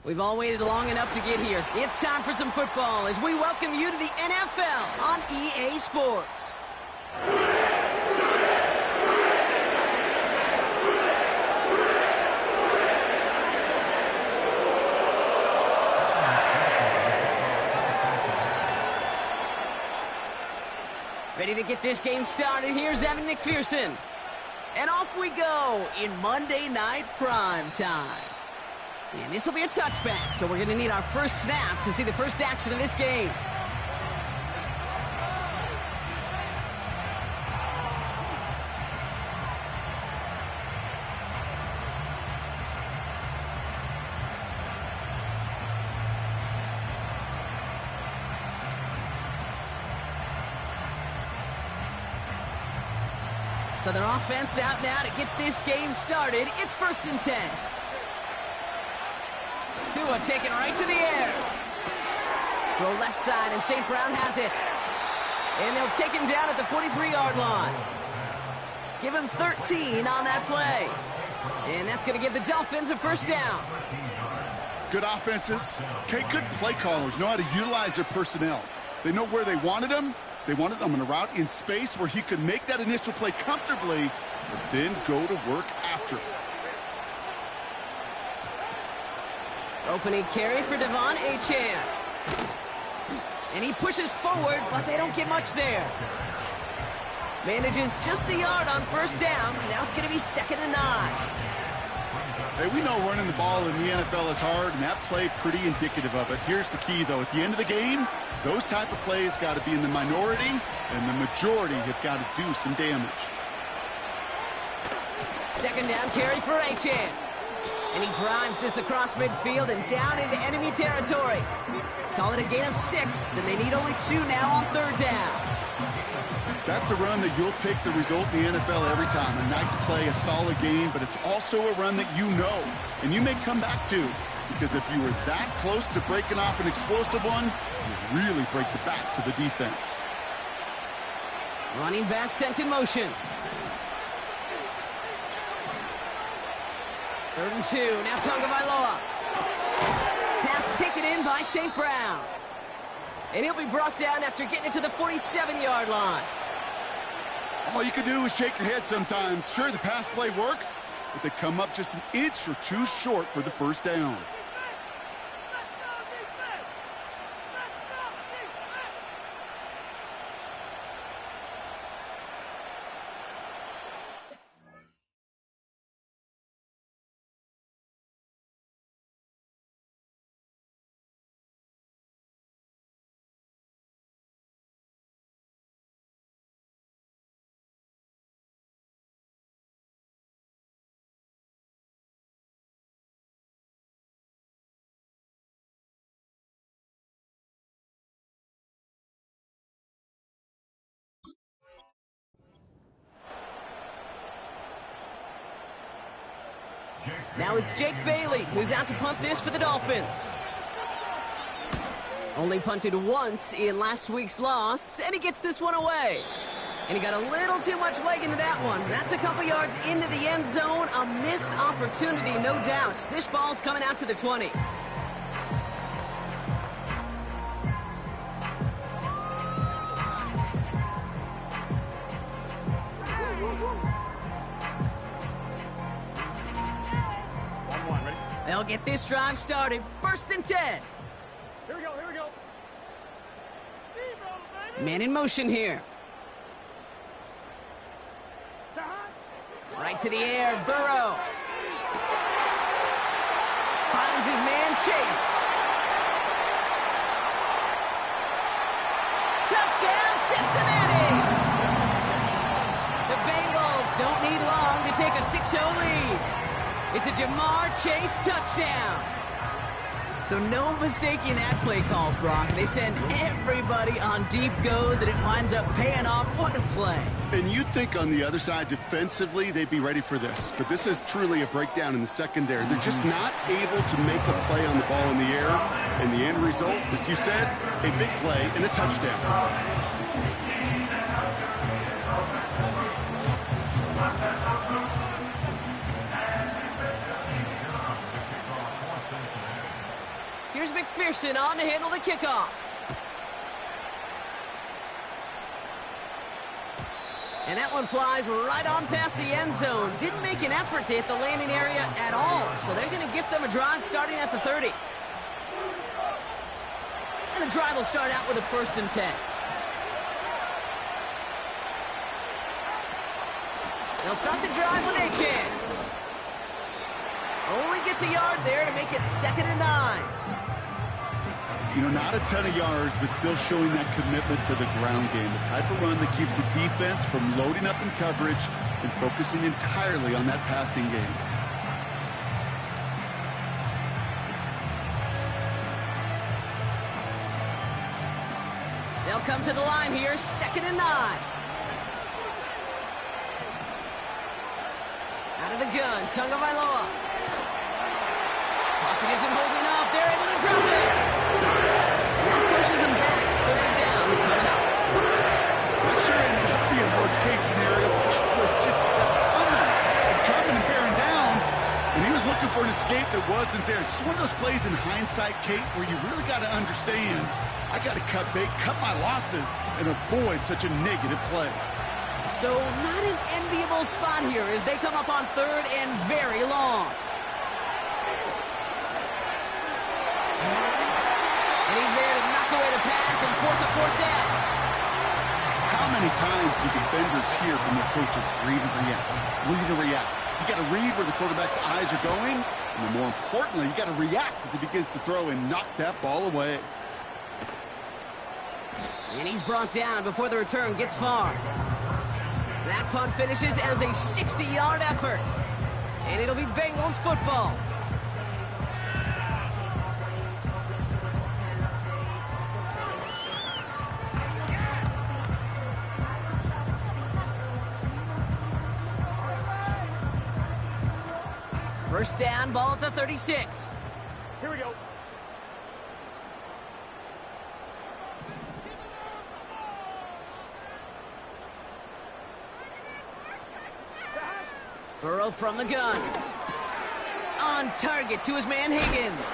We've all waited long enough to get here. It's time for some football as we welcome you to the NFL on EA Sports. Ready to get this game started. Here's Evan McPherson. And off we go in Monday Night Prime Time. And this will be a touchback, so we're going to need our first snap to see the first action of this game. So their offense out now to get this game started. It's 1st and 10. Tua taken right to the air. Throw left side, and St. Brown has it. And they'll take him down at the 43-yard line. Give him 13 on that play. And that's going to give the Dolphins a first down. Good offenses. Okay, good play callers know how to utilize their personnel. They know where they wanted them. They wanted him on a route in space where he could make that initial play comfortably, but then go to work after. Opening carry for Devon Achane. And he pushes forward, but they don't get much there. Manages just a yard on first down. Now it's going to be 2nd and 9. Hey, we know running the ball in the NFL is hard, and that play pretty indicative of it. Here's the key, though. At the end of the game, those type of plays got to be in the minority, and the majority have got to do some damage. 2nd down carry for Achane. And he drives this across midfield and down into enemy territory. Call it a gain of 6, and they need only 2 now on 3rd down. That's a run that you'll take the result in the NFL every time. A nice play, a solid game, but it's also a run that you know, and you may come back to. Because if you were that close to breaking off an explosive one, you really break the backs of the defense. Running back sent in motion. 3rd and 2. Now Tagovailoa. Pass taken in by St. Brown. And he'll be brought down after getting it to the 47-yard line. All you can do is shake your head sometimes. Sure, the pass play works, but they come up just an inch or 2 short for the first down. Now it's Jake Bailey, who's out to punt this for the Dolphins. Only punted once in last week's loss, and he gets this one away. And he got a little too much leg into that one. That's a couple yards into the end zone. A missed opportunity, no doubt. This ball's coming out to the 20. They'll get this drive started. 1st and 10. Here we go, here we go. Man in motion here. Right to the air, Burrow. Finds his man, Chase. Touchdown, Cincinnati! The Bengals don't need long to take a 6-0 lead. It's a Jamar Chase touchdown. So no mistaking that play call, Brock. They send everybody on deep goes, and it winds up paying off. What a play. And you'd think on the other side, defensively, they'd be ready for this. But this is truly a breakdown in the secondary. They're just not able to make a play on the ball in the air. And the end result, as you said, a big play and a touchdown. McPherson on to handle the kickoff. And that one flies right on past the end zone. Didn't make an effort to hit the landing area at all. So they're going to gift them a drive starting at the 30. And the drive will start out with a 1st and 10. They'll start the drive with Achan. Only gets a yard there to make it 2nd and 9. You know, not a ton of yards, but still showing that commitment to the ground game. The type of run that keeps the defense from loading up in coverage and focusing entirely on that passing game. They'll come to the line here, 2nd and 9. Out of the gun, Tagovailoa. Pocket isn't holding up. They're able to drop it. That pushes them back. 3rd down coming up. This sure ain't be a worst-case scenario. Pass just kept coming and bearing down, and he was looking for an escape that wasn't there. It's just one of those plays in hindsight, Kate, where you really got to understand, I got to cut bait, cut my losses, and avoid such a negative play. So not an enviable spot here as they come up on 3rd and very long. And he's there to knock away the pass and force a 4th down. How many times do defenders hear from their coaches, read and react, read and react? You got to read where the quarterback's eyes are going, and then more importantly, you got to react as he begins to throw and knock that ball away. And he's brought down before the return gets far. That punt finishes as a 60-yard effort. And it'll be Bengals football. First down, ball at the 36. Here we go. Burrow from the gun. On target to his man Higgins.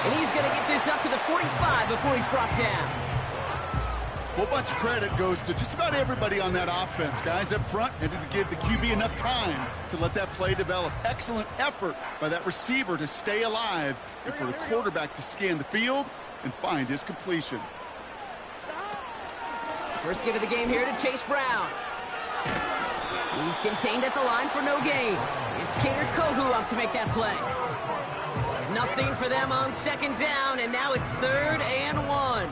And he's going to get this up to the 45 before he's brought down. A whole bunch of credit goes to just about everybody on that offense. Guys up front had to give the QB enough time to let that play develop. Excellent effort by that receiver to stay alive and for the quarterback to scan the field and find his completion. First give of the game here to Chase Brown. He's contained at the line for no gain. It's Kader Kohu up to make that play. Nothing for them on 2nd down, and now it's 3rd and 1.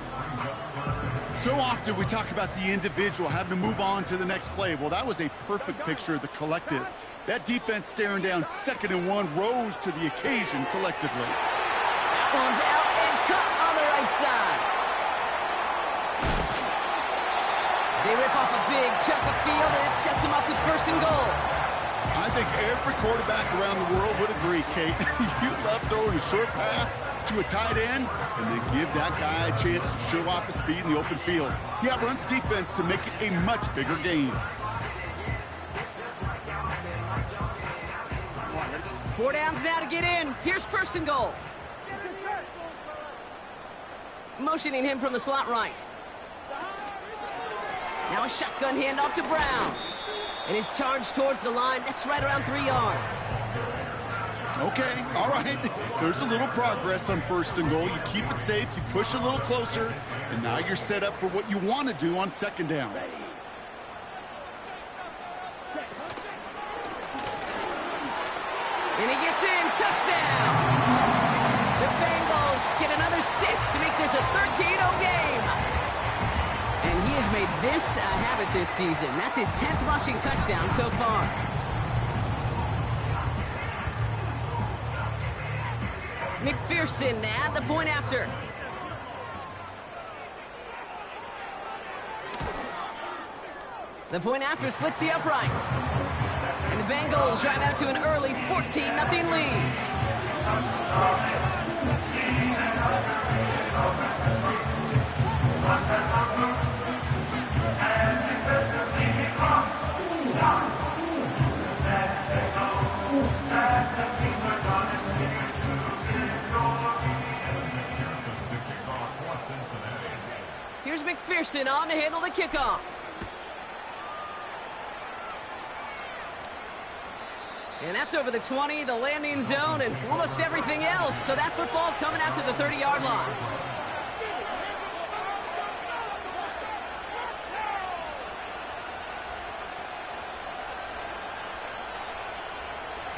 So often we talk about the individual having to move on to the next play. Well, that was a perfect picture of the collective. That defense staring down 2nd and 1 rose to the occasion collectively. That one's out and cut on the right side. They rip off a big chunk of field, and it sets them up with 1st and goal. I think every quarterback around the world would agree, Kate. You love throwing a short pass to a tight end and then give that guy a chance to show off his speed in the open field. He outruns defense to make it a much bigger game. 4 downs now to get in. Here's 1st and goal. Motioning him from the slot right. Now a shotgun handoff to Brown. And his charge towards the line, that's right around 3 yards. Okay, all right. There's a little progress on 1st and goal. You keep it safe, you push a little closer, and now you're set up for what you want to do on 2nd down. And he gets in, touchdown! The Bengals get another 6 to make this a 13-0 game. And he has made this a habit this season. That's his 10th rushing touchdown so far. McPherson at the point after. The point after splits the uprights. And the Bengals drive out to an early 14-0 lead. Pearson on to handle the kickoff. And that's over the 20, the landing zone, and almost everything else. So that football coming out to the 30-yard line.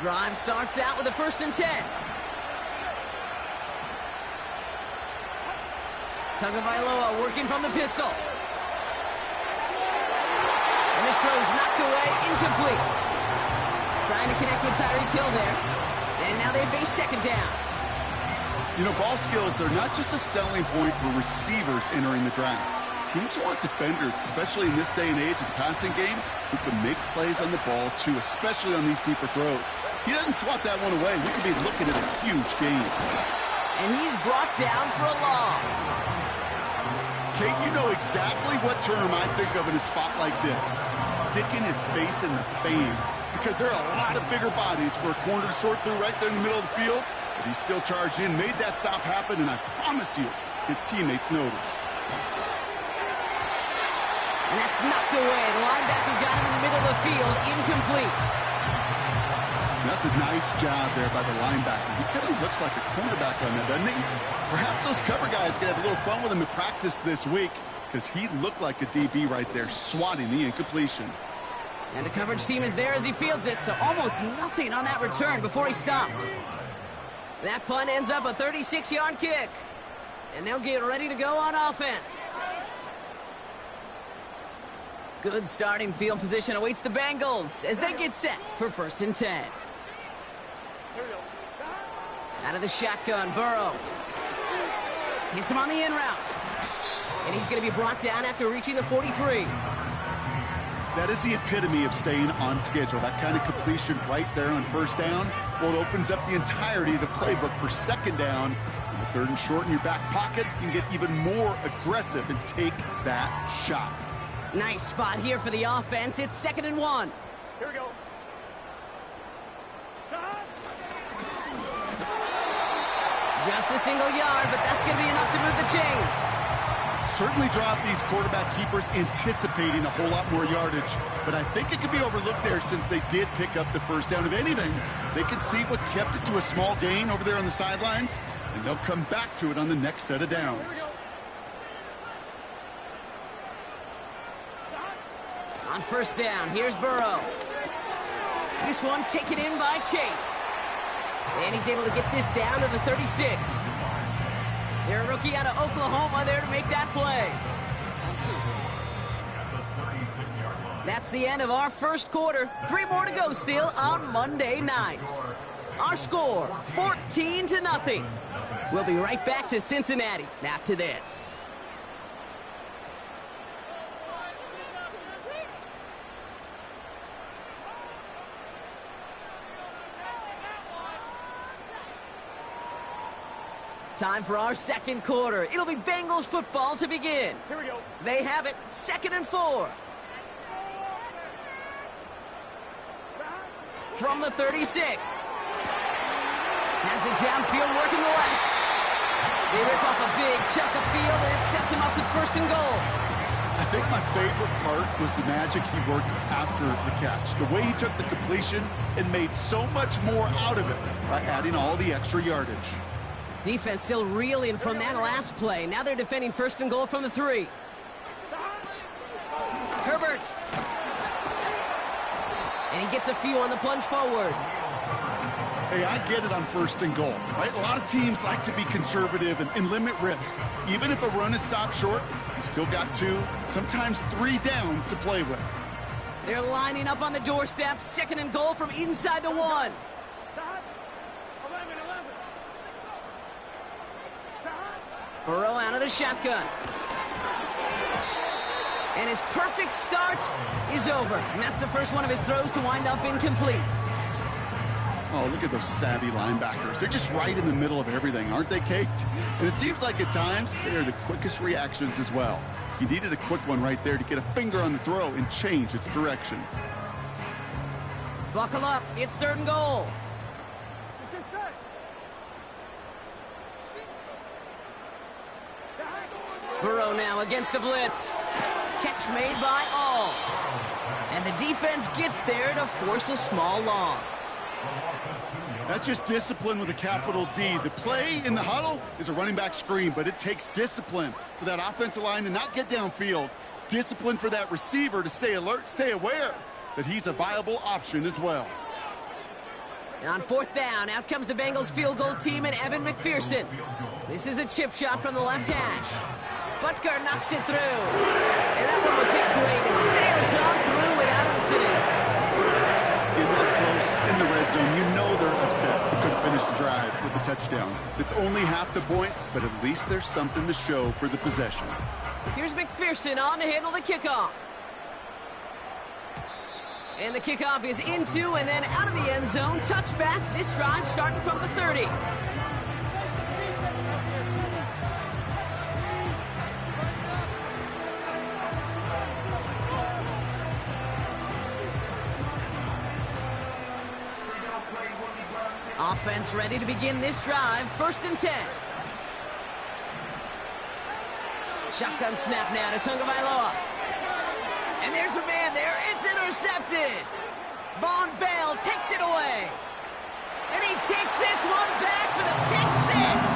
Drive starts out with a 1st and 10. Tagovailoa working from the pistol. And this throw's knocked away, incomplete. Trying to connect with Tyreek Hill there. And now they face 2nd down. You know, ball skills are not just a selling point for receivers entering the draft. Teams want defenders, especially in this day and age of the passing game, who can make plays on the ball, too, especially on these deeper throws. He doesn't swat that one away. We could be looking at a huge game. And he's brought down for a loss. Kate, you know exactly what term I think of in a spot like this. Sticking his face in the fan. Because there are a lot of bigger bodies for a corner to sort through right there in the middle of the field. But he still charged in, made that stop happen, and I promise you, his teammates notice. And that's knocked away. The linebacker got him in the middle of the field, incomplete. And that's a nice job there by the linebacker. He kind of looks like a cornerback on that, doesn't he? Perhaps those cover guys can have a little fun with him in practice this week, because he looked like a DB right there, swatting the incompletion. And the coverage team is there as he fields it, so almost nothing on that return before he stopped. That punt ends up a 36-yard kick. And they'll get ready to go on offense. Good starting field position awaits the Bengals as they get set for 1st and 10. Out of the shotgun, Burrow. Hits him on the in route. And he's going to be brought down after reaching the 43. That is the epitome of staying on schedule. That kind of completion right there on 1st down. Well, it opens up the entirety of the playbook for 2nd down. And the 3rd and short in your back pocket, you can get even more aggressive and take that shot. Nice spot here for the offense. It's 2nd and 1. Here we go. Just a single yard, but that's going to be enough to move the chains. Certainly drop these quarterback keepers anticipating a whole lot more yardage, but I think it could be overlooked there since they did pick up the 1st down. If anything, they can see what kept it to a small gain over there on the sidelines, and they'll come back to it on the next set of downs. On 1st down, here's Burrow. This one taken in by Chase. And he's able to get this down to the 36. They're a rookie out of Oklahoma there to make that play. That's the end of our 1st quarter. 3 more to go still on Monday night. Our score, 14-0. We'll be right back to Cincinnati after this. Time for our 2nd quarter. It'll be Bengals football to begin. Here we go. They have it, 2nd and 4. From the 36. Has it downfield working the left. They rip off a big chunk of field, and it sets him up with 1st and goal. I think my favorite part was the magic he worked after the catch. The way he took the completion and made so much more out of it by adding all the extra yardage. Defense still reeling from that last play. Now they're defending 1st and goal from the 3. Herbert. And he gets a few on the plunge forward. Hey, I get it on 1st and goal, right? A lot of teams like to be conservative and limit risk. Even if a run is stopped short, you still got 2, sometimes 3 downs to play with. They're lining up on the doorstep. 2nd and goal from inside the 1. Burrow out of the shotgun. And his perfect start is over. And that's the first one of his throws to wind up incomplete. Oh, look at those savvy linebackers. They're just right in the middle of everything, aren't they, Kate? And it seems like at times they are the quickest reactions as well. He needed a quick one right there to get a finger on the throw and change its direction. Buckle up. It's 3rd and goal. Burrow now against a blitz. Catch made by all. And the defense gets there to force a small loss. That's just discipline with a capital D. The play in the huddle is a running back screen, but it takes discipline for that offensive line to not get downfield. Discipline for that receiver to stay alert, stay aware that he's a viable option as well. And on fourth down, out comes the Bengals field goal team and Evan McPherson. This is a chip shot from the left hash. Butker knocks it through. And that one was hit great and sails on through without incident. In that close, in the red zone, you know they're upset. They couldn't finish the drive with the touchdown. It's only half the points, but at least there's something to show for the possession. Here's McPherson on to handle the kickoff. And the kickoff is into and then out of the end zone. Touchback. This drive starting from the 30. Offense ready to begin this drive. 1st and 10. Shotgun snap now to Tagovailoa. And there's a man there. It's intercepted. Von Bell takes it away. And he takes this one back for the pick six.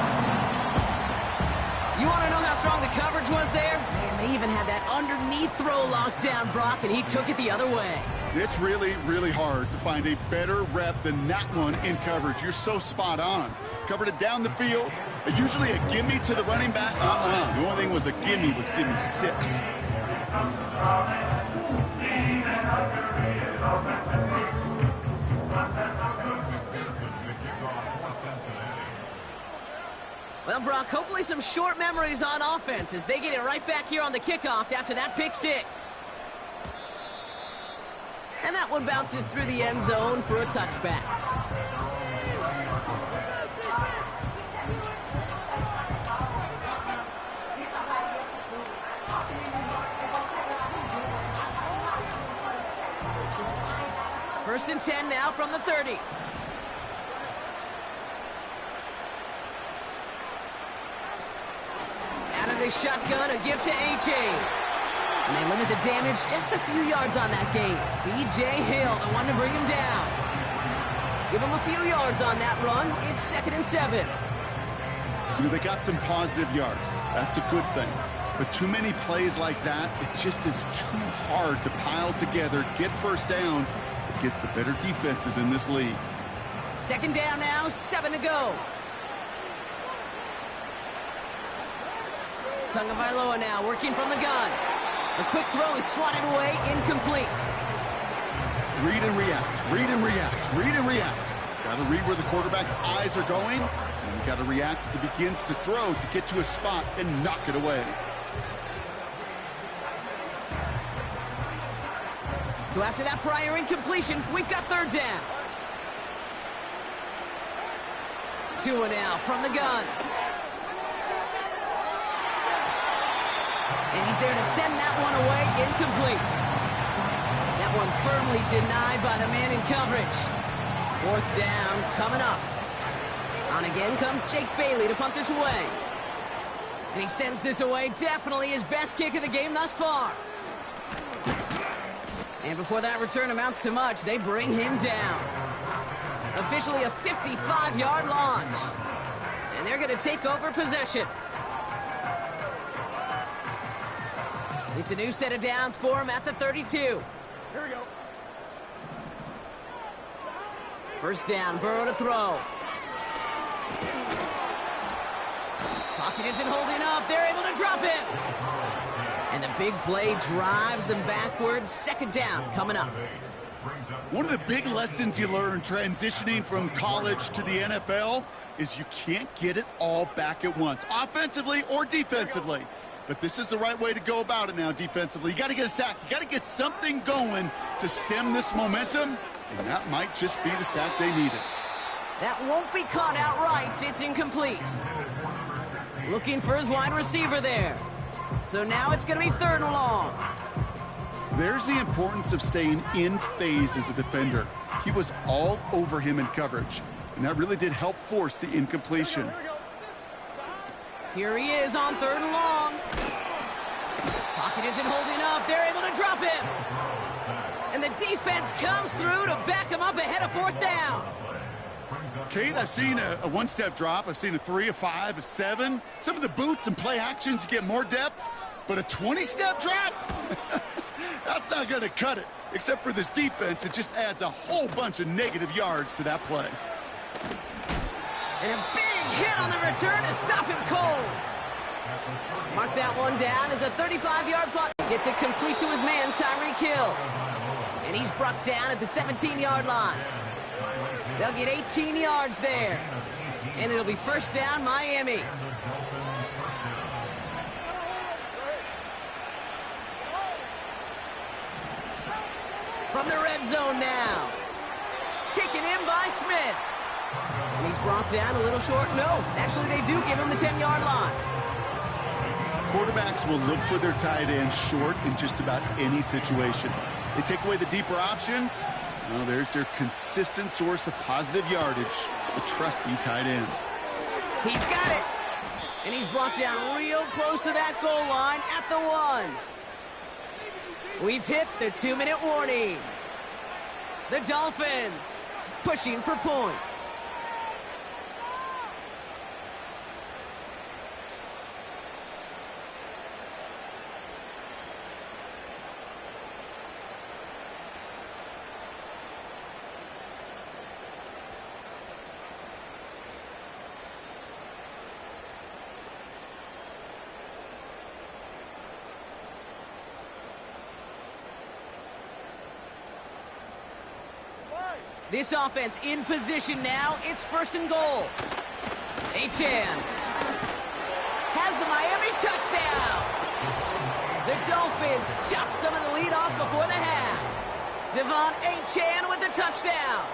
You want to know how strong the coverage was there? Man, they even had that underneath throw locked down, Brock, and he took it the other way. It's really, really hard to find a better rep than that one in coverage. You're so spot on. Covered it down the field. Usually a gimme to the running back. The only thing was a gimme was gimme 6. Well, Brock, hopefully some short memories on offense as they get it right back here on the kickoff after that pick six. And that one bounces through the end zone for a touchback. First and 10 now from the 30. Out of the shotgun, a gift to A.J. And they limit the damage just a few yards on that game. B.J. Hill, the one to bring him down. Give him a few yards on that run. It's 2nd and 7. You know, they got some positive yards. That's a good thing. But too many plays like that, it just is too hard to pile together, get first downs against the better defenses in this league. 2nd down now, 7 to go. Tagovailoa now working from the gun. The quick throw is swatted away, incomplete. Read and react, read and react, read and react. Got to read where the quarterback's eyes are going, and you got to react as he begins to throw to get to a spot and knock it away. So after that prior incompletion, we've got 3rd down. Tua now from the gun. And he's there to send that one away, incomplete. That one firmly denied by the man in coverage. 4th down coming up. On again comes Jake Bailey to punt this away. And he sends this away, definitely his best kick of the game thus far. And before that return amounts to much, they bring him down. Officially a 55-yard launch. And they're going to take over possession. It's a new set of downs for him at the 32. Here we go. 1st down, Burrow to throw. Pocket isn't holding up. They're able to drop him. And the big play drives them backwards. 2nd down coming up. One of the big lessons you learn transitioning from college to the NFL is you can't get it all back at once, offensively or defensively. But this is the right way to go about it now defensively. You got to get a sack. You got to get something going to stem this momentum, and that might just be the sack they needed. That won't be caught outright. It's incomplete. Looking for his wide receiver there. So now it's going to be 3rd and long. There's the importance of staying in phase as a defender. He was all over him in coverage, and that really did help force the incompletion. Here he is on 3rd and long. Pocket isn't holding up. They're able to drop him. And the defense comes through to back him up ahead of 4th down. Kate, I've seen a one-step drop. I've seen a 3, a 5, a 7. Some of the boots and play actions get more depth, but a 20-step drop? That's not going to cut it. Except for this defense, it just adds a whole bunch of negative yards to that play. And a big hit on the return to stop him cold. Mark that one down as a 35-yard punt. Gets it complete to his man, Tyreek Hill. And he's brought down at the 17-yard line. They'll get 18 yards there. And it'll be 1st down, Miami. From the red zone now. Taken in by Smith. And he's brought down a little short. No, actually they do give him the 10-yard line. Quarterbacks will look for their tight end short in just about any situation. They take away the deeper options. Well, there's their consistent source of positive yardage, the trusty tight end. He's got it. And he's brought down real close to that goal line at the 1. We've hit the 2-minute warning. The Dolphins pushing for points. This offense in position now. It's 1st and goal. Achane has the Miami touchdown. The Dolphins chop some of the lead off before the half. Devon Achane with the touchdown.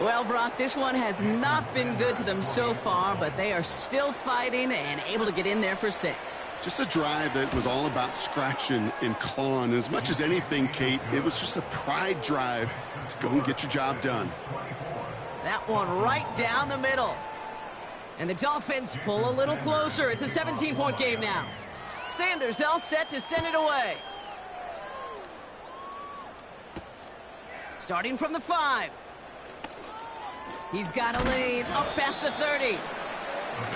Well, Brock, this one has not been good to them so far, but they are still fighting and able to get in there for 6. Just a drive that was all about scratching and clawing. As much as anything, Kate, it was just a pride drive to go and get your job done. That one right down the middle. And the Dolphins pull a little closer. It's a 17-point game now. Sanders all set to send it away. Starting from the 5. He's got a lane up past the 30.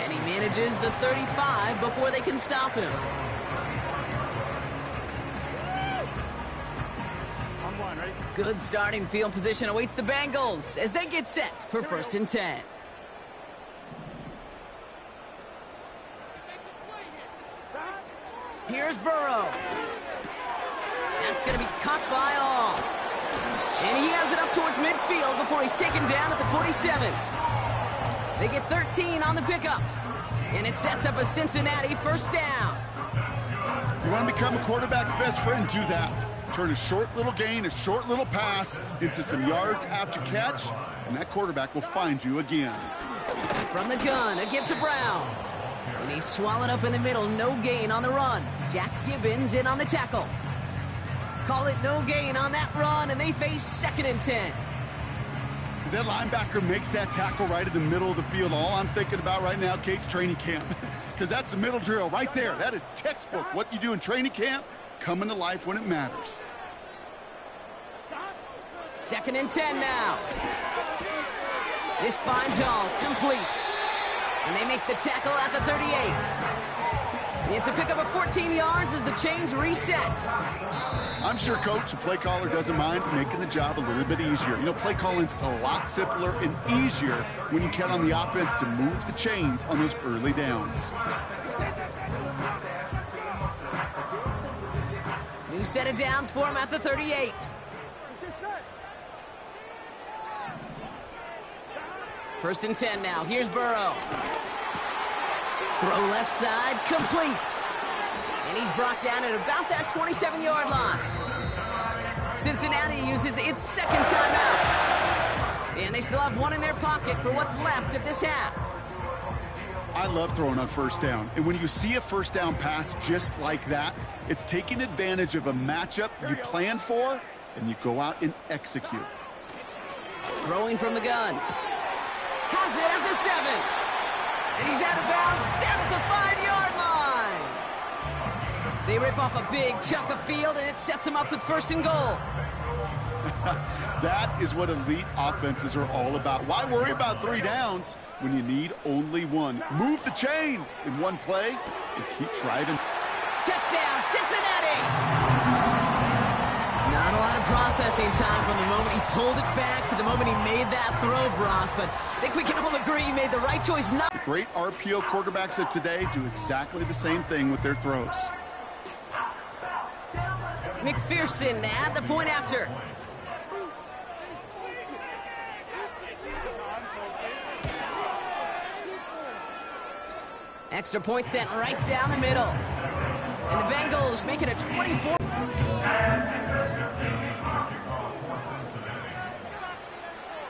And he manages the 35 before they can stop him. Good starting field position awaits the Bengals as they get set for 1st and 10. Here's Burrow. That's going to be caught by all. And he has it up towards midfield before he's taken down at the 47. They get 13 on the pickup. And it sets up a Cincinnati 1st down. You want to become a quarterback's best friend? Do that. Turn a short little gain, a short little pass into some yards after catch, and that quarterback will find you again. From the gun, a give to Brown. And he's swallowed up in the middle, no gain on the run. Jack Gibbons in on the tackle. Call it no gain on that run, and they face 2nd and 10. As that linebacker makes that tackle right in the middle of the field, all I'm thinking about right now, Kate's training camp. Because that's the middle drill right there. That is textbook. What you do in training camp, coming to life when it matters. 2nd and 10 now. This finds all complete. And they make the tackle at the 38. It's a pickup of 14 yards as the chains reset. I'm sure, Coach, the play caller doesn't mind making the job a little bit easier. You know, play calling's a lot simpler and easier when you count on the offense to move the chains on those early downs. New set of downs for him at the 38. First and 10 now. Here's Burrow. Throw left side, complete. And he's brought down at about that 27-yard line. Cincinnati uses its 2nd timeout. And they still have one in their pocket for what's left of this half. I love throwing on 1st down. And when you see a 1st down pass just like that, it's taking advantage of a matchup you plan for, and you go out and execute. Throwing from the gun. Has it at the 7. And he's out of bounds down at the 5-yard line. They rip off a big chunk of field, and it sets them up with 1st and goal. That is what elite offenses are all about. Why worry about 3 downs when you need only 1? Move the chains in one play and keep driving. Touchdown, Cincinnati! Not a lot of processing time from the moment he pulled it back to the moment he made that throw, Brock, but I think we can all agree he made the right choice. Not the great RPO quarterbacks of today do exactly the same thing with their throws. McPherson at the point after. Extra point sent right down the middle. And the Bengals make it a 24.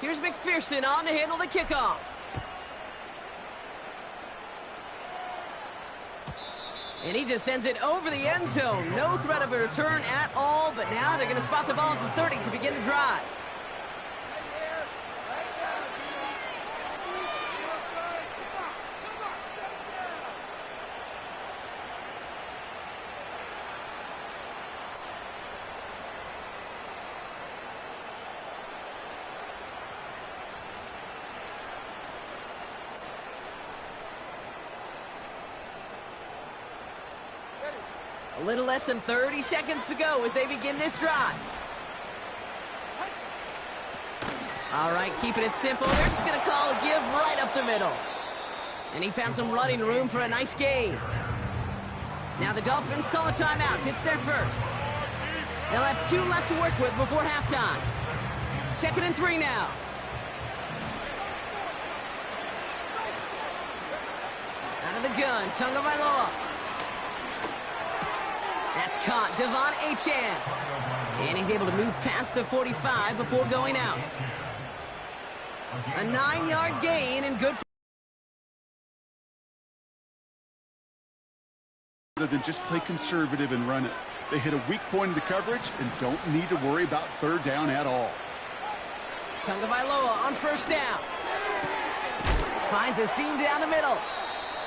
Here's McPherson on to handle the kickoff. And he just sends it over the end zone. No threat of a return at all, but now they're going to spot the ball at the 30 to begin the drive. A little less than 30 seconds to go as they begin this drive. All right, keeping it simple. They're just going to call a give right up the middle. And he found some running room for a nice gain. Now the Dolphins call a timeout. It's their first. They'll have 2 left to work with before halftime. 2nd and 3 now. Out of the gun, Tagovailoa. That's caught, Devon Achane. And he's able to move past the 45 before going out. A 9-yard gain and good. Rather than just play conservative and run it. They hit a weak point in the coverage and don't need to worry about 3rd down at all. Tagovailoa on 1st down. Finds a seam down the middle.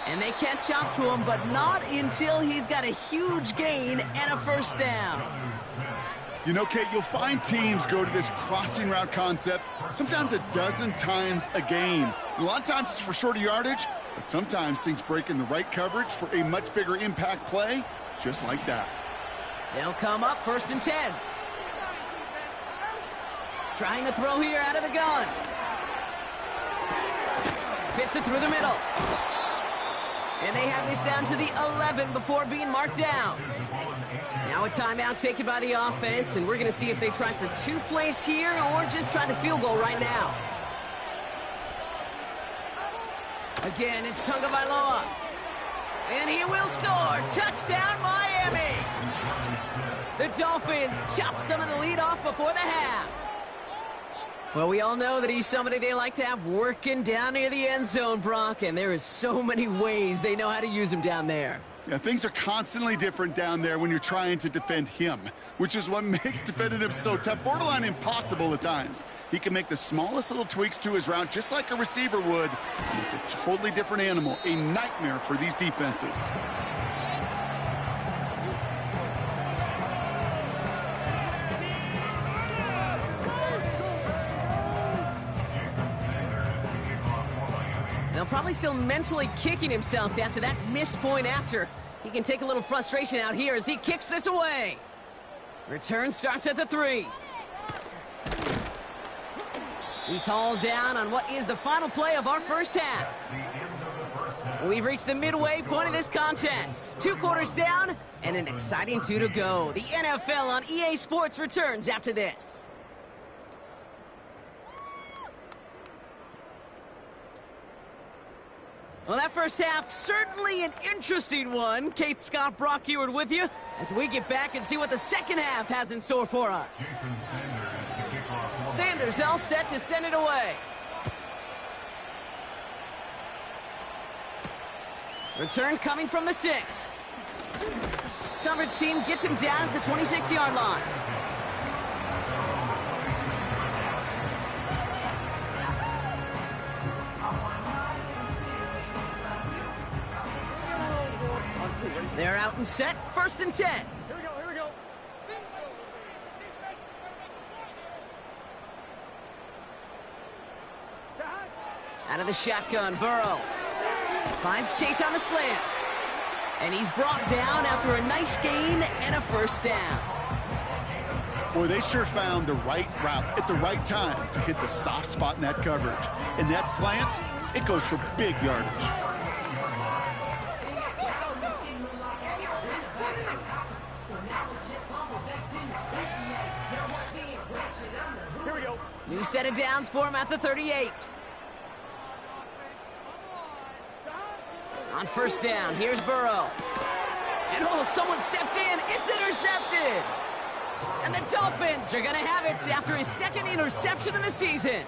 And they catch up to him, but not until he's got a huge gain and a 1st down. You know, Kate, you'll find teams go to this crossing route concept sometimes a dozen times a game. A lot of times it's for shorter yardage, but sometimes things break in the right coverage for a much bigger impact play, just like that. They'll come up 1st and 10. Trying to throw here out of the gun. Fits it through the middle. And they have this down to the 11 before being marked down. Now a timeout taken by the offense, and we're going to see if they try for 2 plays here or just try the field goal right now. Again, it's Tagovailoa. And he will score. Touchdown, Miami. The Dolphins chop some of the lead off before the half. Well, we all know that he's somebody they like to have working down near the end zone, Brock, and there is so many ways they know how to use him down there. Yeah, things are constantly different down there when you're trying to defend him, which is what makes defending him so tough, borderline impossible at times. He can make the smallest little tweaks to his route just like a receiver would, and it's a totally different animal, a nightmare for these defenses. Probably still mentally kicking himself after that missed point after. He can take a little frustration out here as he kicks this away. Return starts at the 3. He's hauled down on what is the final play of our first half. We've reached the midway point of this contest. 2 quarters down and an exciting 2 to go. The NFL on EA Sports returns after this. Well, that first half, certainly an interesting one. Kate, Scott, Brock Eward with you as we get back and see what the second half has in store for us. Sanders all set to send it away. Return coming from the 6. Coverage team gets him down at the 26-yard line. They're out out and set, 1st and 10. Here we go, here we go. Out of the shotgun, Burrow. Finds Chase on the slant. And he's brought down after a nice gain and a 1st down. Boy, they sure found the right route at the right time to hit the soft spot in that coverage. And that slant, it goes for big yardage. Here we go. New set of downs for him at the 38. On 1st down, here's Burrow. And oh, someone stepped in. It's intercepted. And the Dolphins are going to have it after his 2nd interception of the season.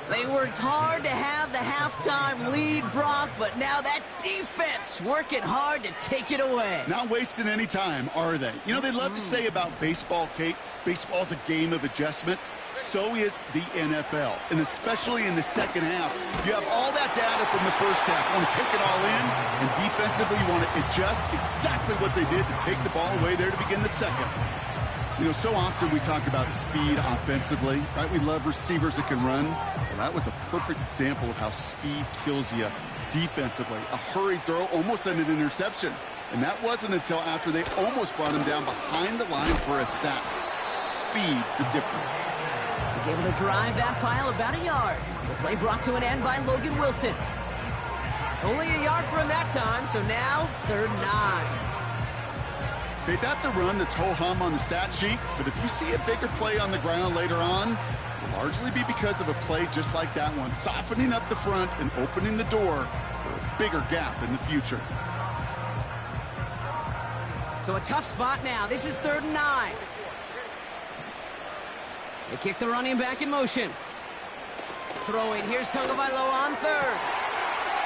They worked hard to have the halftime lead, Brock, but now that defense working hard to take it away. Not wasting any time, are they? You know, they love to say about baseball, Kate, baseball's a game of adjustments. So is the NFL, and especially in the 2nd half. You have all that data from the 1st half. You want to take it all in, and defensively you want to adjust exactly what they did to take the ball away there to begin the 2nd. You know, so often we talk about speed offensively, right? We love receivers that can run. Well, that was a perfect example of how speed kills you defensively. A hurried throw, almost an interception. And that wasn't until after they almost brought him down behind the line for a sack. Speed's the difference. He's able to drive that pile about a yard. The play brought to an end by Logan Wilson. Only a yard for him that time, so now 3rd and 9. Okay, that's a run that's ho-hum on the stat sheet, but if you see a bigger play on the ground later on, it'll largely be because of a play just like that one, softening up the front and opening the door for a bigger gap in the future. So a tough spot now. This is 3rd and 9. They kick the running back in motion. Throwing, here's Tagovailoa on 3rd.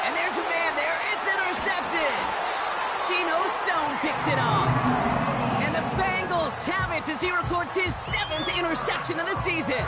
And there's a man there. It's intercepted. Geno Stone picks it off. And the Bengals have it as he records his 7th interception of the season.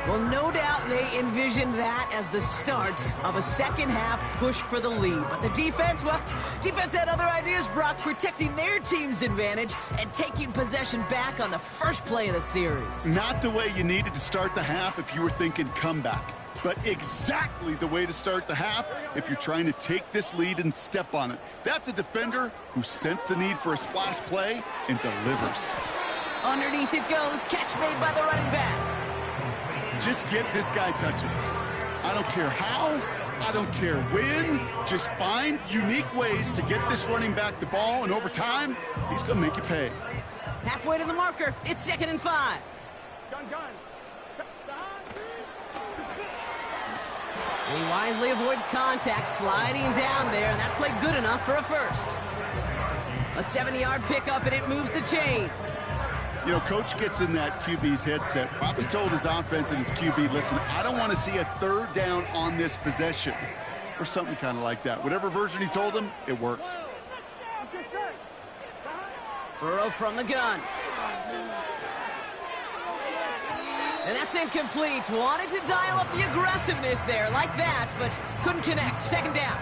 Well, no doubt they envisioned that as the start of a 2nd half push for the lead. But the defense, well, defense had other ideas, Brock, protecting their team's advantage and taking possession back on the 1st play of the series. Not the way you needed to start the half if you were thinking comeback, but exactly the way to start the half if you're trying to take this lead and step on it. That's a defender who sensed the need for a splash play and delivers. Underneath it goes, catch made by the running back. Just get this guy touches. I don't care how, I don't care when, just find unique ways to get this running back the ball, and over time, he's going to make you pay. Halfway to the marker, it's 2nd and 5. Gun. And he wisely avoids contact, sliding down there, and that played good enough for a 1st. A 70-yard pickup, and it moves the chains. You know, coach gets in that QB's headset, probably told his offense and his QB, listen, I don't want to see a 3rd down on this possession, or something kind of like that. Whatever version he told him, it worked. Burrow from the gun. And that's incomplete. Wanted to dial up the aggressiveness there like that, but couldn't connect. 2nd down.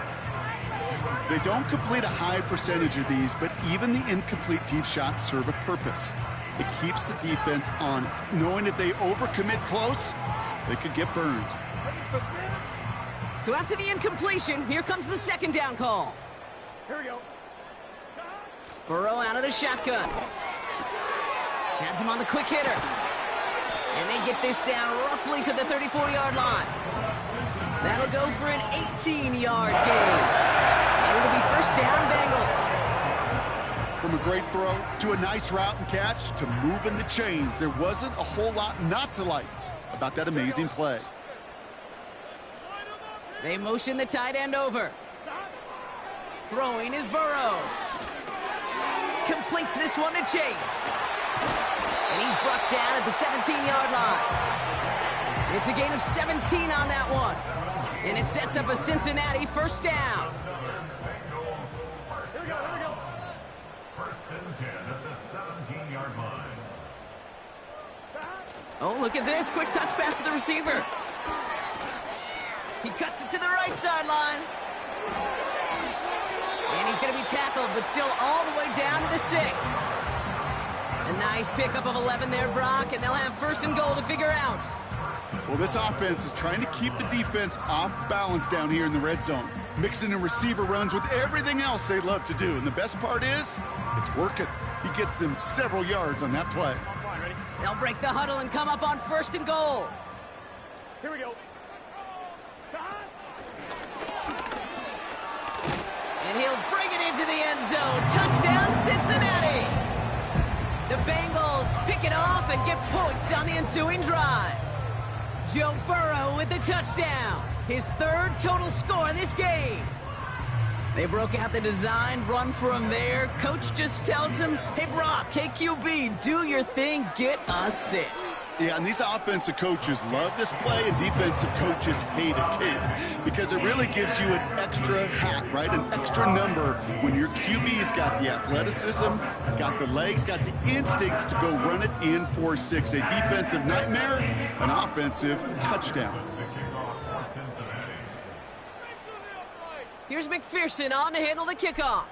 They don't complete a high percentage of these, but even the incomplete deep shots serve a purpose. It keeps the defense honest, knowing if they overcommit close, they could get burned. So after the incompletion, here comes the 2nd down call. Here we go. Burrow out of the shotgun. Has him on the quick hitter. And they get this down roughly to the 34-yard line. That'll go for an 18-yard gain. And it'll be 1st down, Bengals. From a great throw to a nice route and catch to moving the chains, there wasn't a whole lot not to like about that amazing play. They motion the tight end over. Throwing is Burrow. Completes this one to Chase. And he's brought down at the 17-yard line. It's a gain of 17 on that one. And it sets up a Cincinnati 1st down. Here we go. 1st and 10 at the 17-yard line. Oh, look at this. Quick touch pass to the receiver. He cuts it to the right sideline. And he's going to be tackled, but still all the way down to the 6. A nice pickup of 11 there, Brock, and they'll have 1st and goal to figure out. Well, this offense is trying to keep the defense off balance down here in the red zone, mixing in receiver runs with everything else they love to do. And the best part is, it's working. He gets them several yards on that play. They'll break the huddle and come up on 1st and goal. Here we go. And he'll bring it into the end zone. Touchdown, Cincinnati! The Bengals pick it off and get points on the ensuing drive. Joe Burrow with the touchdown. His 3rd total score in this game. They broke out the designed run for him there. Coach just tells him, hey, Brock, hey, QB, do your thing, get a 6. Yeah, and these offensive coaches love this play, and defensive coaches hate it, Kate, because it really gives you an extra hat, right? An extra number when your QB's got the athleticism, got the legs, got the instincts to go run it in for 6. A defensive nightmare, an offensive touchdown. Here's McPherson on to handle the kickoff.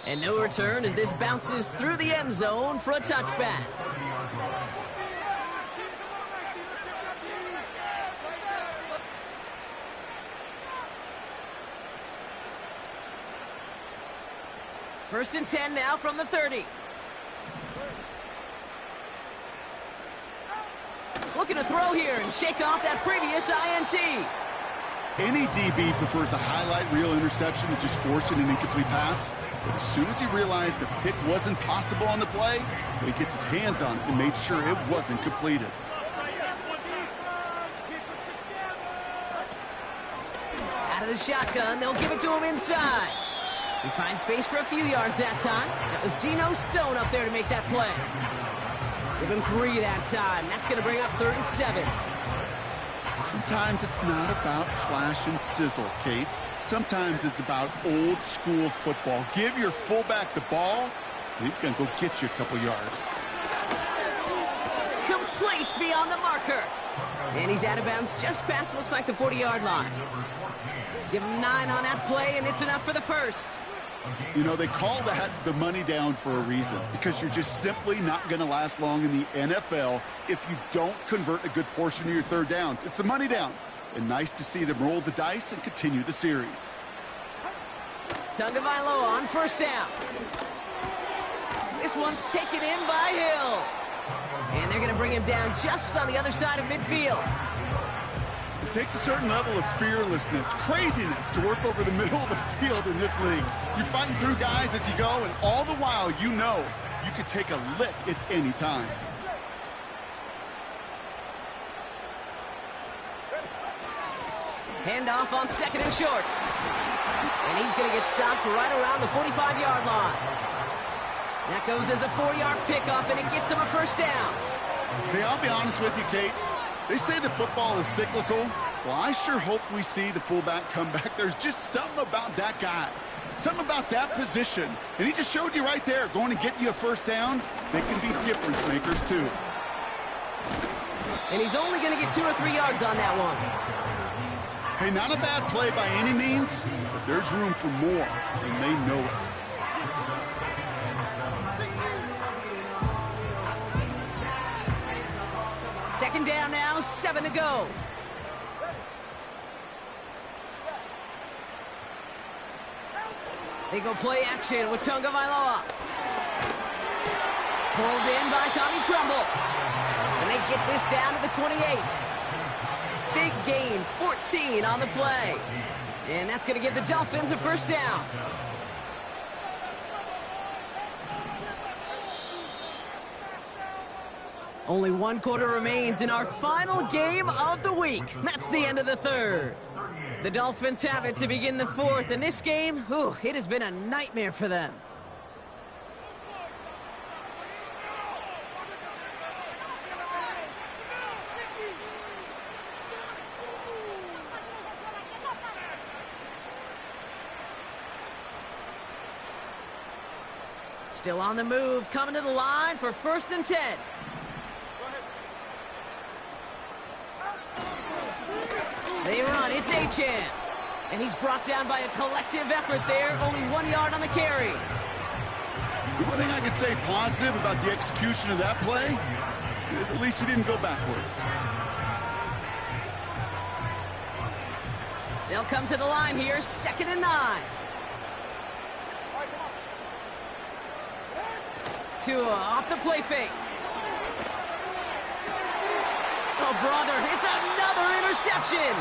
And no return as this bounces through the end zone for a touchback. First and 10 now from the 30. Looking to throw here and shake off that previous INT. Any DB prefers a highlight reel interception to just forcing an incomplete pass. But as soon as he realized a pick wasn't possible on the play, he gets his hands on it and made sure it wasn't completed. Out of the shotgun, they'll give it to him inside. He finds space for a few yards that time. That was Geno Stone up there to make that play. Give him 3 that time. That's going to bring up 3rd and 7. Sometimes it's not about flash and sizzle, Kate. Sometimes it's about old school football. Give your fullback the ball, and he's going to go get you a couple yards. Complete beyond the marker. And he's out of bounds just past, looks like, the 40-yard line. Give him 9 on that play, and it's enough for the 1st. You know, they call that the money down for a reason, because you're just simply not going to last long in the NFL if you don't convert a good portion of your 3rd downs. It's the money down. And nice to see them roll the dice and continue the series. Tagovailoa on 1st down. This one's taken in by Hill. And they're going to bring him down just on the other side of midfield. It takes a certain level of fearlessness, craziness to work over the middle of the field in this league. You're fighting through guys as you go, and all the while you know you could take a lick at any time. Handoff on 2nd and short. And he's going to get stopped right around the 45-yard line. That goes as a 4-yard pickup, and it gets him a 1st down. Hey, I'll be honest with you, Kate. They say that football is cyclical. Well, I sure hope we see the fullback come back. There's just something about that guy, something about that position. And he just showed you right there, going to get you a 1st down. They can be difference makers, too. And he's only going to get 2 or 3 yards on that one. Hey, not a bad play by any means, but there's room for more, and they know it. Second down now, 7 to go. They go play action with Tagovailoa. Pulled in by Tommy Tremble. And they get this down to the 28. Big gain, 14 on the play. And that's going to give the Dolphins a 1st down. Only 1 quarter remains in our final game of the week. That's the end of the 3rd. The Dolphins have it to begin the 4th, and this game, it has been a nightmare for them. Still on the move, coming to the line for 1st and 10. They run, it's It's Achan. And he's brought down by a collective effort there. Only 1 yard on the carry. The one thing I can say positive about the execution of that play is at least he didn't go backwards. They'll come to the line here, 2nd and 9. Tua off the play fake. Oh, brother, it's another interception.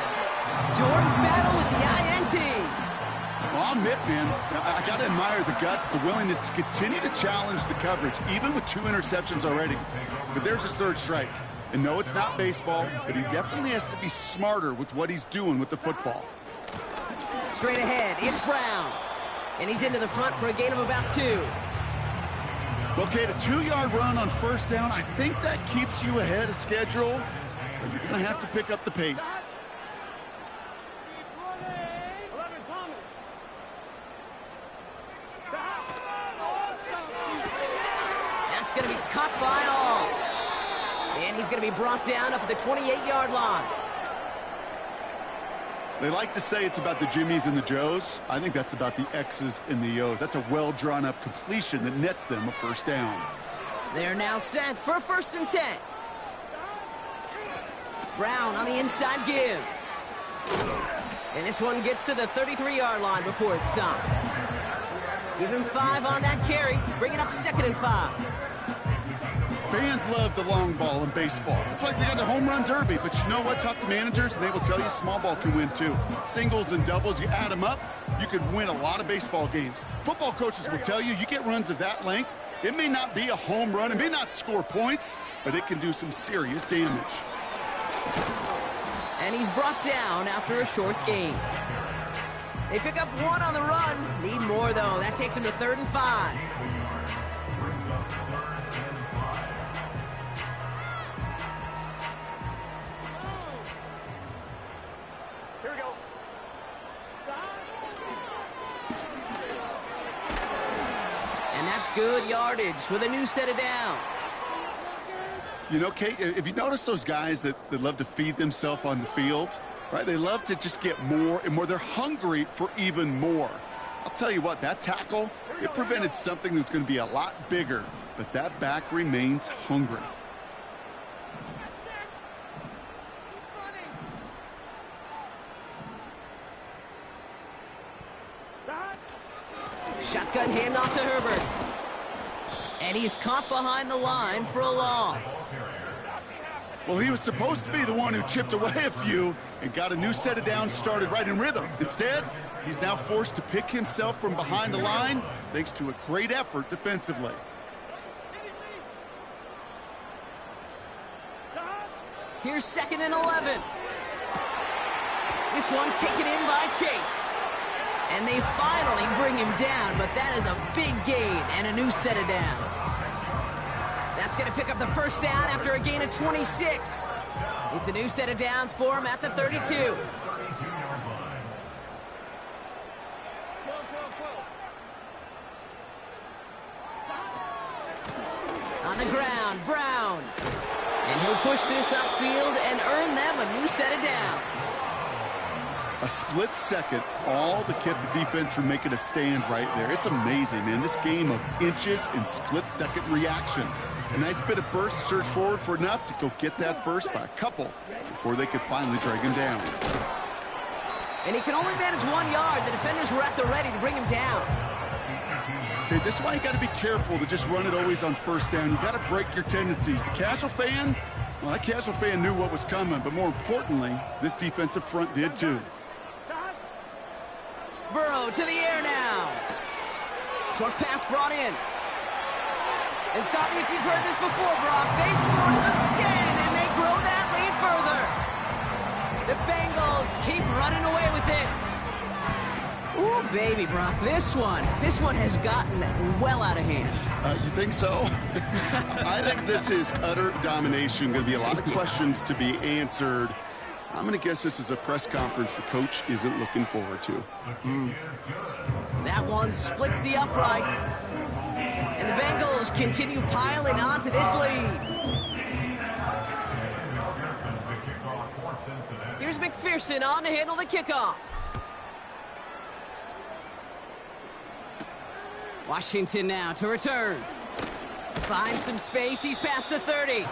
Jordan Battle with the INT. Well, I'll admit, man, I got to admire the guts, the willingness to continue to challenge the coverage, even with 2 interceptions already. But there's his 3rd strike. And no, it's not baseball, but he definitely has to be smarter with what he's doing with the football. Straight ahead, it's Brown. And he's into the front for a gain of about 2. Okay, the 2-yard run on 1st down, I think that keeps you ahead of schedule. But you're going to have to pick up the pace. That's going to be caught by all. And he's going to be brought down up at the 28-yard line. They like to say it's about the Jimmies and the Joes. I think that's about the X's and the O's. That's a well-drawn-up completion that nets them a 1st down. They're now set for 1st and 10. Brown on the inside give. And this one gets to the 33-yard line before it's stopped. Give him 5 on that carry, bringing up 2nd and 5. Fans love the long ball in baseball. It's like they got the home run derby, but you know what? Talk to managers, and they will tell you small ball can win too. Singles and doubles, you add them up, you can win a lot of baseball games. Football coaches will tell you, you get runs of that length, it may not be a home run, it may not score points, but it can do some serious damage. And he's brought down after a short gain. They pick up 1 on the run. Need more, though. That takes him to 3rd and 5. Here we go. And that's good yardage with a new set of downs. You know, Kate, if you notice those guys that love to feed themselves on the field, right? They love to just get more and more. They're hungry for even more. I'll tell you what, that tackle, it prevented something that's going to be a lot bigger, but that back remains hungry. Shotgun handoff to Herbert. And he's caught behind the line for a loss. Well, he was supposed to be the one who chipped away a few and got a new set of downs started right in rhythm. Instead, he's now forced to pick himself from behind the line thanks to a great effort defensively. Here's 2nd and 11. This one taken in by Chase. And they finally bring him down, but that is a big gain and a new set of downs. That's going to pick up the 1st down after a gain of 26. It's a new set of downs for him at the 32. On the ground, Brown. And he'll push this upfield and earn them a new set of downs. A split second, all that kept the defense from making a stand right there. It's amazing, man. This game of inches and split-second reactions. A nice bit of burst, surge forward for enough to go get that first by a couple before they could finally drag him down. And he can only manage 1 yard. The defenders were at the ready to bring him down. Okay, this is why you got to be careful to just run it always on 1st down. You got to break your tendencies. The casual fan, well, that casual fan knew what was coming, but more importantly, this defensive front did too. Burrow to the air now. Short pass brought in. And stop me if you've heard this before, Brock. They've scored again, and they grow that lead further. The Bengals keep running away with this. Ooh, baby, Brock, this one has gotten well out of hand. You think so? I think this is utter domination. Going to be a lot of questions to be answered. I'm going to guess this is a press conference the coach isn't looking forward to. That one splits the uprights. And the Bengals continue piling onto this lead. Cincinnati. Here's McPherson on to handle the kickoff. Washington now to return. Finds some space. He's past the 30.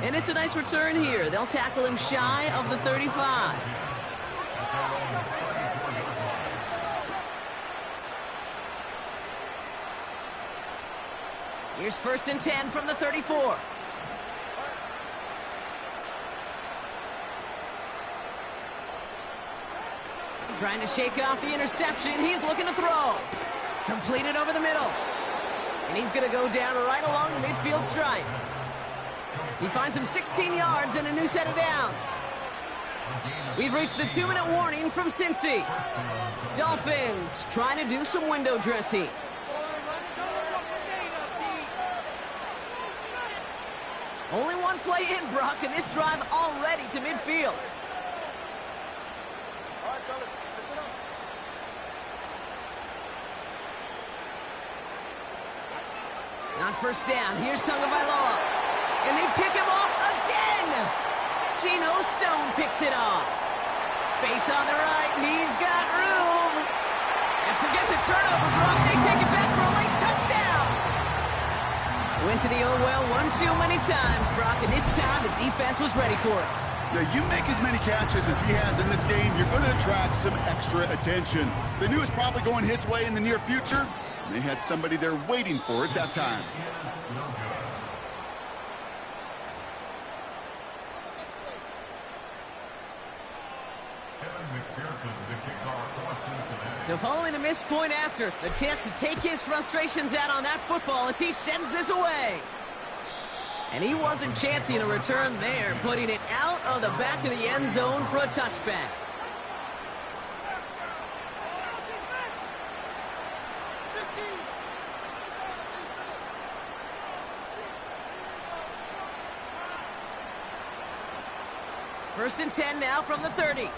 And it's a nice return here. They'll tackle him shy of the 35. Here's 1st and 10 from the 34. Trying to shake off the interception. He's looking to throw. Completed over the middle. And he's going to go down right along the midfield stripe. He finds him 16 yards and a new set of downs. We've reached the 2-minute warning from Cincy. Dolphins trying to do some window dressing. Only one play in, Brock, and this drive already to midfield. All right, fellas, listen up. On 1st down, here's Tagovailoa. And they pick him off again! Geno Stone picks it off. Space on the right, he's got room. And forget the turnover, Brock, they take it back for a late touchdown. Went to the old well one too many times, Brock, and this time the defense was ready for it. Now, you make as many catches as he has in this game, you're going to attract some extra attention. They knew it was probably going his way in the near future. They had somebody there waiting for it that time. So following the missed point after, the chance to take his frustrations out on that football as he sends this away. And he wasn't chancing a return there, putting it out of the back of the end zone for a touchback. First and 10 now from the 30.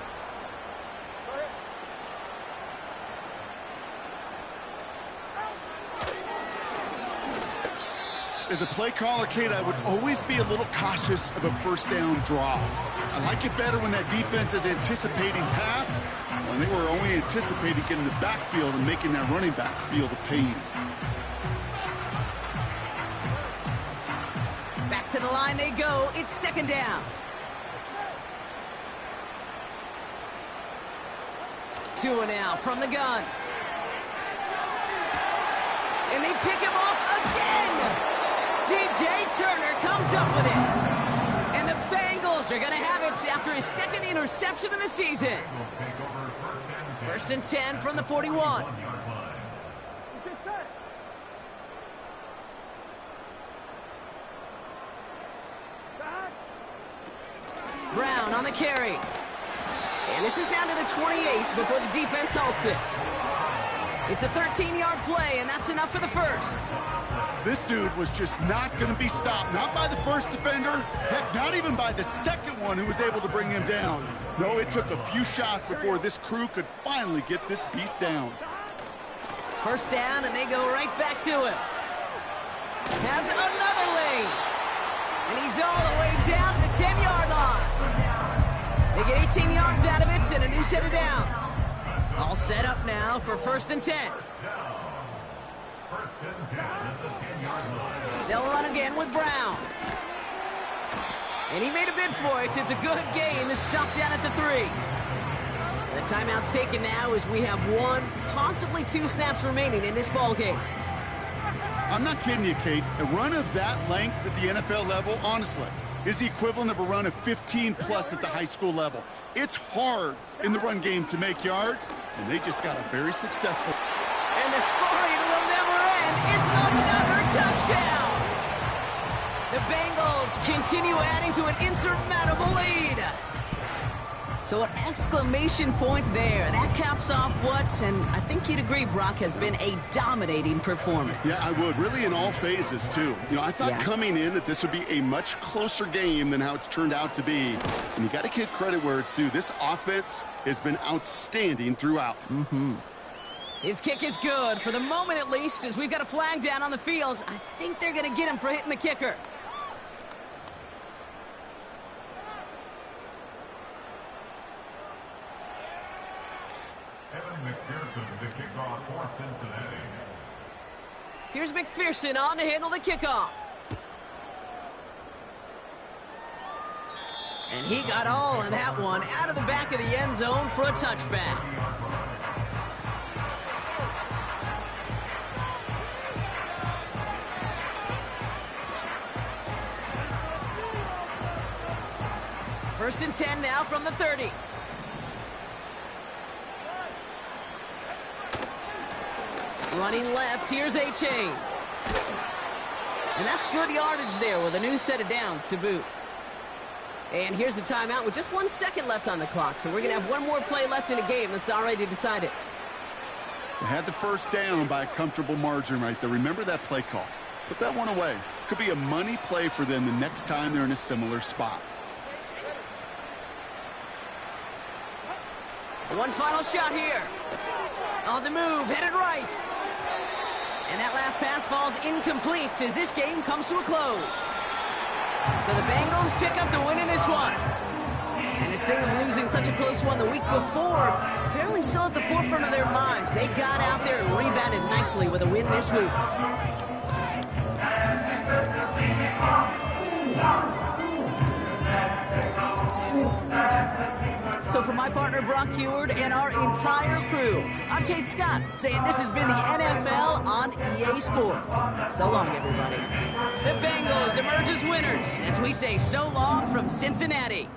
As a play caller, Kate, I would always be a little cautious of a 1st down draw. I like it better when that defense is anticipating pass, when they were only anticipating getting the backfield and making that running back feel the pain. Back to the line they go. It's 2nd down. Tua now from the gun. And they pick him off again. DJ Turner comes up with it. And the Bengals are going to have it after his 2nd interception of the season. 1st and 10 from the 41. Brown on the carry. And this is down to the 28 before the defense halts it. It's a 13-yard play, and that's enough for the 1st. This dude was just not going to be stopped. Not by the 1st defender. Heck, not even by the 2nd one who was able to bring him down. No, it took a few shots before this crew could finally get this beast down. 1st down, and they go right back to him. Has another lane. And he's all the way down to the 10-yard line. They get 18 yards out of it and a new set of downs. All set up now for 1st and 10. They'll run again with Brown. And he made a bid for it. It's a good gain that's stopped down at the 3. The timeout's taken now as we have 1, possibly 2 snaps remaining in this ball game. I'm not kidding you, Kate. A run of that length at the NFL level, honestly, is the equivalent of a run of 15-plus at the high school level. It's hard in the run game to make yards, and they just got a very successful. And the scoring will never end. It's another touchdown. The Bengals continue adding to an insurmountable lead. So an exclamation point there. That caps off what, and I think you'd agree, Brock, has been a dominating performance. Yeah, I would. Really in all phases, too. You know, I thought coming in that this would be a much closer game than how it's turned out to be. And you got to give credit where it's due. This offense has been outstanding throughout. His kick is good, for the moment at least, as we've got a flag down on the field. I think they're going to get him for hitting the kicker. Here's McPherson on to handle the kickoff. And he got all of that one out of the back of the end zone for a touchback. First and 10 now from the 30. Running left, here's A-Chain. And that's good yardage there with a new set of downs to boot. And here's the timeout with just 1 second left on the clock. So we're going to have one more play left in a game that's already decided. They had the first down by a comfortable margin right there. Remember that play call. Put that one away. Could be a money play for them the next time they're in a similar spot. One final shot here. On the move, headed right. And that last pass falls incomplete as this game comes to a close. So the Bengals pick up the win in this one. And this thing of losing such a close one the week before, apparently still at the forefront of their minds. They got out there and rebounded nicely with a win this week. So for my partner, Brock Heward, and our entire crew, I'm Kate Scott, saying this has been the NFL on EA Sports. So long, everybody. The Bengals emerge as winners as we say so long from Cincinnati.